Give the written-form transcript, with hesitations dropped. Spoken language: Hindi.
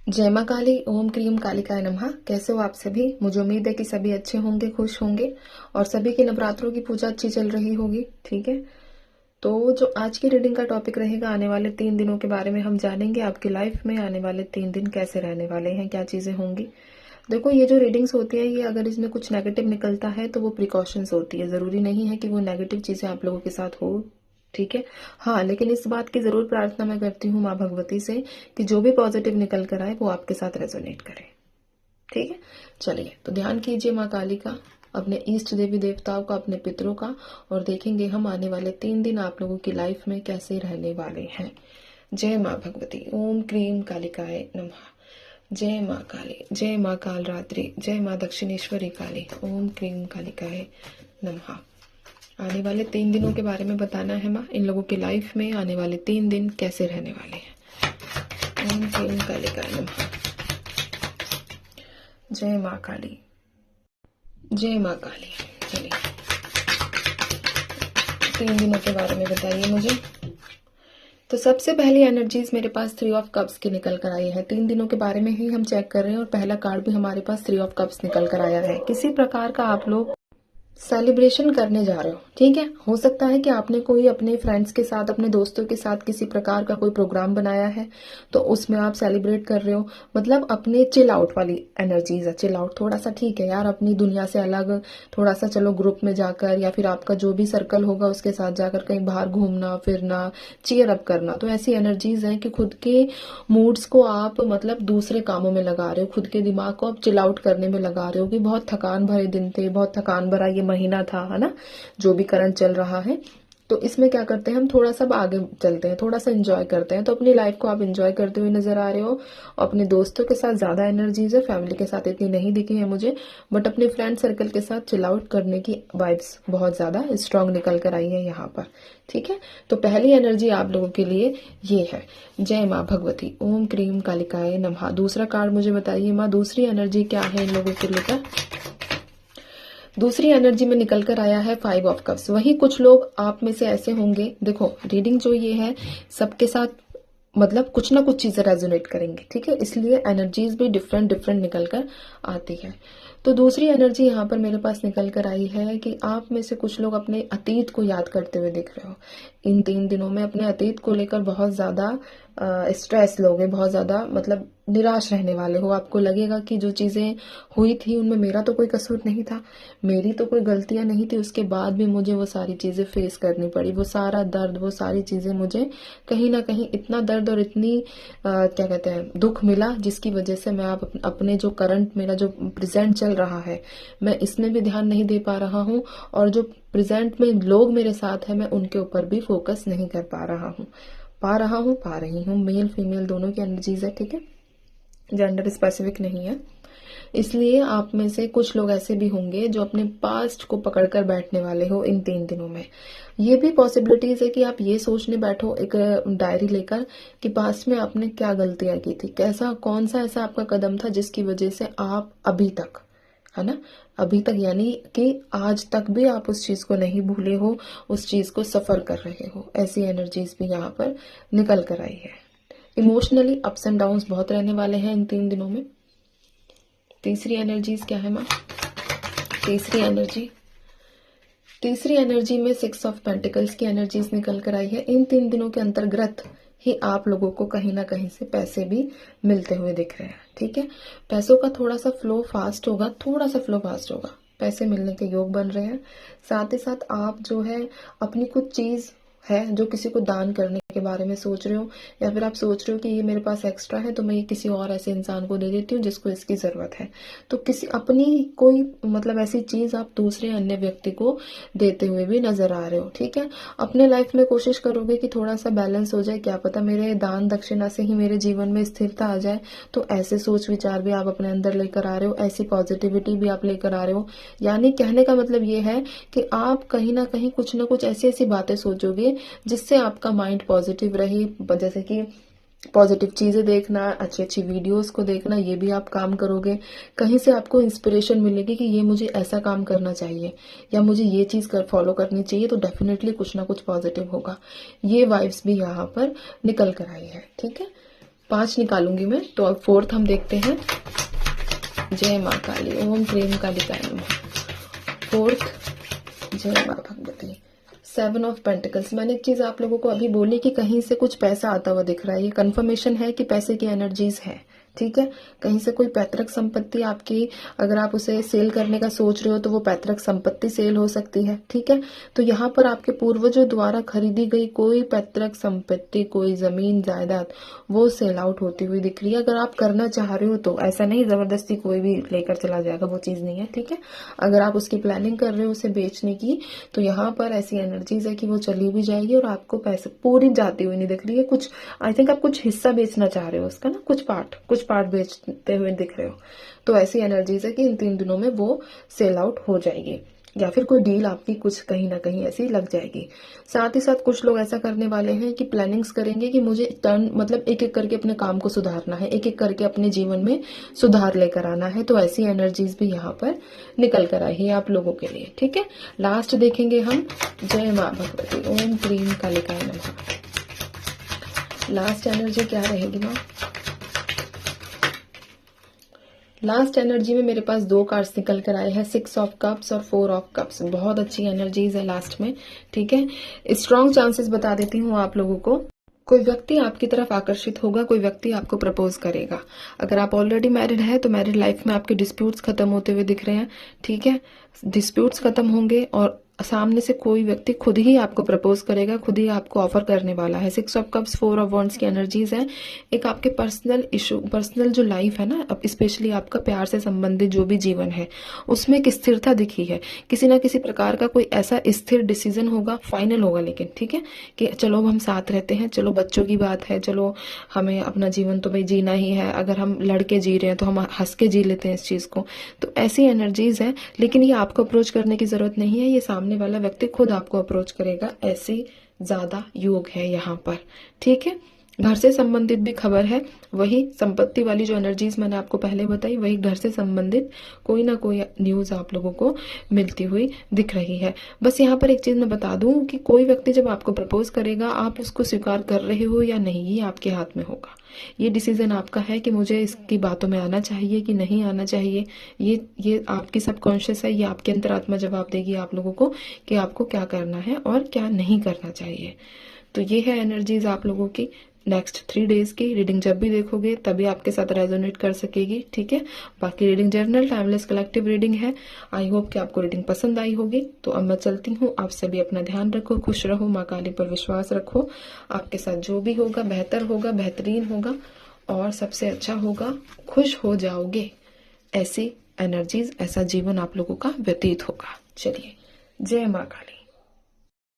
जय माँ काली, ओम क्रीम कालिकाय नमः। कैसे हो आप सभी? मुझे उम्मीद है कि सभी अच्छे होंगे, खुश होंगे और सभी की नवरात्रों की पूजा अच्छी चल रही होगी। ठीक है, तो जो आज की रीडिंग का टॉपिक रहेगा, आने वाले 3 दिनों के बारे में हम जानेंगे। आपकी लाइफ में आने वाले 3 दिन कैसे रहने वाले हैं, क्या चीजें होंगी। देखो, ये जो रीडिंग्स होती है, ये अगर इसमें कुछ नेगेटिव निकलता है तो वो प्रिकॉशंस होती है। जरूरी नहीं है कि वो नेगेटिव चीजें आप लोगों के साथ हो। ठीक है, हाँ, लेकिन इस बात की जरूर प्रार्थना मैं करती हूँ माँ भगवती से कि जो भी पॉजिटिव निकल कर आए वो आपके साथ रेजोनेट करे। ठीक है, चलिए तो ध्यान कीजिए माँ काली का, अपने इष्ट देवी देवताओं का, अपने पितरों का, और देखेंगे हम आने वाले 3 दिन आप लोगों की लाइफ में कैसे रहने वाले हैं। जय माँ भगवती, ओम क्रीम कालिकाय नमः। जय माँ काली, जय माँ काल रात्रि, जय माँ दक्षिणेश्वरी काली, ओम क्रीम कालिकाय नमः। आने वाले 3 दिनों के बारे में बताना है माँ, इन लोगों की लाइफ में आने वाले 3 दिन कैसे रहने वाले हैं। ओम क्रीम कालिकाय नमः। जय माँ काली, जय माँ काली। चलिए 3 दिनों के बारे में बताइए मुझे। तो सबसे पहली एनर्जीज मेरे पास 3 ऑफ कप्स की निकल कर आई है। 3 दिनों के बारे में ही हम चेक कर रहे हैं और पहला कार्ड भी हमारे पास 3 ऑफ कप्स निकल कर आया है। किसी प्रकार का आप लोग सेलिब्रेशन करने जा रहे हो। ठीक है, हो सकता है कि आपने कोई अपने फ्रेंड्स के साथ, अपने दोस्तों के साथ किसी प्रकार का कोई प्रोग्राम बनाया है, तो उसमें आप सेलिब्रेट कर रहे हो। मतलब अपने चिल आउट वाली एनर्जीज है। चिल आउट थोड़ा सा ठीक है यार, अपनी दुनिया से अलग, थोड़ा सा चलो ग्रुप में जाकर या फिर आपका जो भी सर्कल होगा उसके साथ जाकर कहीं बाहर घूमना फिरना, चीयर अप करना। तो ऐसी एनर्जीज है कि खुद के मूड्स को आप मतलब दूसरे कामों में लगा रहे हो, खुद के दिमाग को आप चिल आउट करने में लगा रहे हो कि बहुत थकान भरे दिन थे, बहुत थकान भरा ये महीना था, है ना, जो भी करंट चल रहा है। तो इसमें क्या करते हैं हम, थोड़ा सा आगे चलते हैं, थोड़ा सा एंजॉय करते हैं। तो अपनी लाइफ को आप एंजॉय करते हुए नजर आ रहे हो। अपने दोस्तों के साथ ज्यादा एनर्जीज है, फैमिली के साथ इतनी नहीं दिखी है मुझे, बट अपने फ्रेंड सर्कल के साथ चिल आउट करने की वाइब्स बहुत ज्यादा स्ट्रांग निकल कर आई है यहाँ पर। ठीक है, तो पहली एनर्जी आप लोगों के लिए ये है। जय माँ भगवती, ओम क्रीम कालिकाय नमः। दूसरा कार्ड मुझे बताइए माँ, दूसरी एनर्जी क्या है इन लोगों के लेकर। दूसरी एनर्जी में निकल कर आया है 5 ऑफ कप्स। वही कुछ लोग आप में से ऐसे होंगे, देखो रीडिंग जो ये है सबके साथ मतलब कुछ ना कुछ चीजें रेजोनेट करेंगे। ठीक है, इसलिए एनर्जीज भी डिफरेंट डिफरेंट निकल कर आती है। तो दूसरी एनर्जी यहाँ पर मेरे पास निकल कर आई है कि आप में से कुछ लोग अपने अतीत को याद करते हुए दिख रहे हो। इन 3 दिनों में अपने अतीत को लेकर बहुत ज्यादा स्ट्रेस लोगे, बहुत ज्यादा मतलब निराश रहने वाले हो। आपको लगेगा कि जो चीजें हुई थी उनमें मेरा तो कोई कसूर नहीं था, मेरी तो कोई गलतियां नहीं थी, उसके बाद भी मुझे वो सारी चीजें फेस करनी पड़ी। वो सारा दर्द, वो सारी चीजें मुझे कहीं ना कहीं इतना दर्द और इतनी क्या कहते हैं दुख मिला, जिसकी वजह से मैं आप अपने जो करंट मेरा जो प्रेजेंट चल रहा है मैं इसमें भी ध्यान नहीं दे पा रहा हूँ, और जो प्रेजेंट में लोग मेरे साथ है मैं उनके ऊपर भी फोकस नहीं कर पा रहा हूँ। पा रही हूँ, मेल फीमेल दोनों की एनर्जीज है। ठीक है, जेंडर स्पेसिफिक नहीं है। इसलिए आप में से कुछ लोग ऐसे भी होंगे जो अपने पास्ट को पकड़कर बैठने वाले हो इन 3 दिनों में। ये भी पॉसिबिलिटीज है कि आप ये सोचने बैठो एक डायरी लेकर कि पास्ट में आपने क्या गलतियां की थी, कैसा कौन सा ऐसा आपका कदम था जिसकी वजह से आप अभी तक, है ना, अभी तक यानी कि आज तक भी आप उस चीज को नहीं भूले हो, उस चीज को सफर कर रहे हो। ऐसी एनर्जीज भी यहाँ पर निकल कर आई है। इमोशनली अप्स एंड डाउन्स बहुत रहने वाले हैं इन 3 दिनों में। तीसरी एनर्जीज क्या है माँ? तीसरी एनर्जी में 6 ऑफ पेंटिकल्स की एनर्जीज निकल कर आई है। इन 3 दिनों के अंतर्गत ही आप लोगों को कहीं ना कहीं से पैसे भी मिलते हुए दिख रहे हैं। ठीक है, पैसों का थोड़ा सा फ्लो फास्ट होगा, थोड़ा सा फ्लो फास्ट होगा, पैसे मिलने के योग बन रहे हैं। साथ ही साथ आप जो है अपनी कुछ चीज है जो किसी को दान करने के बारे में सोच रहे हो, या फिर आप सोच रहे हो कि ये मेरे पास एक्स्ट्रा है तो मैं ये किसी और ऐसे इंसान को दे देती हूँ जिसको इसकी जरूरत है। तो किसी अपनी कोई मतलब ऐसी चीज आप दूसरे अन्य व्यक्ति को देते हुए भी नजर आ रहे हो। ठीक है, अपने लाइफ में कोशिश करोगे कि थोड़ा सा बैलेंस हो जाए, क्या पता मेरे दान दक्षिणा से ही मेरे जीवन में स्थिरता आ जाए। तो ऐसे सोच विचार भी आप अपने अंदर लेकर आ रहे हो, ऐसी पॉजिटिविटी भी आप लेकर आ रहे हो। यानी कहने का मतलब ये है कि आप कहीं ना कहीं कुछ ना कुछ ऐसी ऐसी बातें सोचोगे जिससे आपका माइंड पॉजिटिव रहे। जैसे कि पॉजिटिव चीजें देखना, अच्छी अच्छी वीडियोस को देखना, ये भी आप काम करोगे। कहीं से आपको इंस्पिरेशन मिलेगी कि ये मुझे ऐसा काम करना चाहिए या मुझे ये चीज फॉलो करनी चाहिए, तो डेफिनेटली कुछ ना कुछ पॉजिटिव होगा। ये वाइब्स भी यहाँ पर निकल कर आई है। ठीक है, 5 निकालूंगी मैं, तो अब 4th हम देखते हैं। जय माँ काली, ओम क्रीम कालिकाय नमः। 4th, जय माँ भगवती। 7 of pentacles. मैंने एक चीज आप लोगों को अभी बोली कि कहीं से कुछ पैसा आता हुआ दिख रहा है, ये कंफर्मेशन है कि पैसे की एनर्जीज है, ठीक है। कहीं से कोई पैतृक संपत्ति आपकी, अगर आप उसे सेल करने का सोच रहे हो तो वो पैतृक संपत्ति सेल हो सकती है, ठीक है। तो यहाँ पर आपके पूर्वजों द्वारा खरीदी गई कोई पैतृक संपत्ति, कोई जमीन जायदाद, वो सेल आउट होती हुई दिख रही है। अगर आप करना चाह रहे हो तो ऐसा नहीं जबरदस्ती कोई भी लेकर चला जाएगा, वो चीज नहीं है, ठीक है। अगर आप उसकी प्लानिंग कर रहे हो उसे बेचने की, तो यहाँ पर ऐसी एनर्जीज है कि वो चली भी जाएगी और आपको पैसे पूरी जाती हुई नहीं दिख रही है। कुछ आई थिंक आप कुछ हिस्सा बेचना चाह रहे हो उसका ना, कुछ पार्ट बेचते हुए दिख रहे हो। तो ऐसी एनर्जीज है कि इन 3 दिनों में वो सेल आउट हो जाएगी, या फिर कोई डील आपकी कुछ कहीं ना कहीं ऐसी लग जाएगी। साथ ही साथ कुछ लोग ऐसा करने वाले हैं कि प्लानिंग्स करेंगे कि मुझे टर्न मतलब एक एक करके अपने काम को सुधारना है, एक एक करके अपने जीवन में सुधार लेकर आना है। तो ऐसी एनर्जीज भी यहाँ पर निकल कर आई है आप लोगों के लिए, ठीक है। लास्ट देखेंगे हम, जय माँ भगवती, ओम क्रीम कालिकाय नमः। लास्ट एनर्जी क्या रहेगी माँ? लास्ट एनर्जी में मेरे पास 2 कार्ड्स निकल कर आए हैं, 6 ऑफ कप्स और 4 ऑफ कप्स। बहुत अच्छी एनर्जीज है लास्ट में, ठीक है। स्ट्रॉन्ग चांसेस बता देती हूँ आप लोगों को। कोई व्यक्ति आपकी तरफ आकर्षित होगा, कोई व्यक्ति आपको प्रपोज करेगा। अगर आप ऑलरेडी मैरिड है तो मैरिड लाइफ में आपके डिस्प्यूट्स खत्म होते हुए दिख रहे हैं, ठीक है। डिस्प्यूट्स खत्म होंगे और सामने से कोई व्यक्ति खुद ही आपको प्रपोज करेगा, खुद ही आपको ऑफर करने वाला है। 6 ऑफ कप्स, 4 ऑफ वॉन्ड्स की एनर्जीज है। एक आपके पर्सनल इशू, पर्सनल जो लाइफ है ना, अब स्पेशली आपका प्यार से संबंधित जो भी जीवन है उसमें एक स्थिरता दिखी है। किसी ना किसी प्रकार का कोई ऐसा स्थिर डिसीजन होगा, फाइनल होगा लेकिन, ठीक है, कि चलो हम साथ रहते हैं, चलो बच्चों की बात है, चलो हमें अपना जीवन तो भाई जीना ही है, अगर हम लड़के जी रहे हैं तो हम हंस के जी लेते हैं इस चीज को। तो ऐसी एनर्जीज है, लेकिन ये आपको अप्रोच करने की जरूरत नहीं है, ये सामने वाला व्यक्ति खुद आपको अप्रोच करेगा। ऐसी ज्यादा योग है यहाँ पर, ठीक है। घर से संबंधित भी खबर है, वही संपत्ति वाली जो एनर्जीज मैंने आपको पहले बताई, वही घर से संबंधित कोई ना कोई न्यूज आप लोगों को मिलती हुई दिख रही है। बस यहाँ पर एक चीज मैं बता दूं कि कोई व्यक्ति जब आपको प्रपोज करेगा, आप उसको स्वीकार कर रहे हो या नहीं, ये आपके हाथ में होगा। ये डिसीजन आपका है कि मुझे इसकी बातों में आना चाहिए कि नहीं आना चाहिए। ये आपकी सबकॉन्शियस है, ये आपकी अंतरात्मा जवाब देगी आप लोगों को कि आपको क्या करना है और क्या नहीं करना चाहिए। तो ये है एनर्जीज आप लोगों की नेक्स्ट 3 डेज की। रीडिंग जब भी देखोगे तभी आपके साथ रेजोनेट कर सकेगी, ठीक है। बाकी reading journal timeless collective reading है। आई होप कि आपको रीडिंग पसंद आई होगी। तो अब मैं चलती हूँ, आप सभी अपना ध्यान रखो, खुश रहो, माँ काली पर विश्वास रखो। आपके साथ जो भी होगा बेहतर होगा, बेहतरीन होगा और सबसे अच्छा होगा, खुश हो जाओगे। ऐसी एनर्जीज, ऐसा जीवन आप लोगों का व्यतीत होगा। चलिए, जय माँ काली।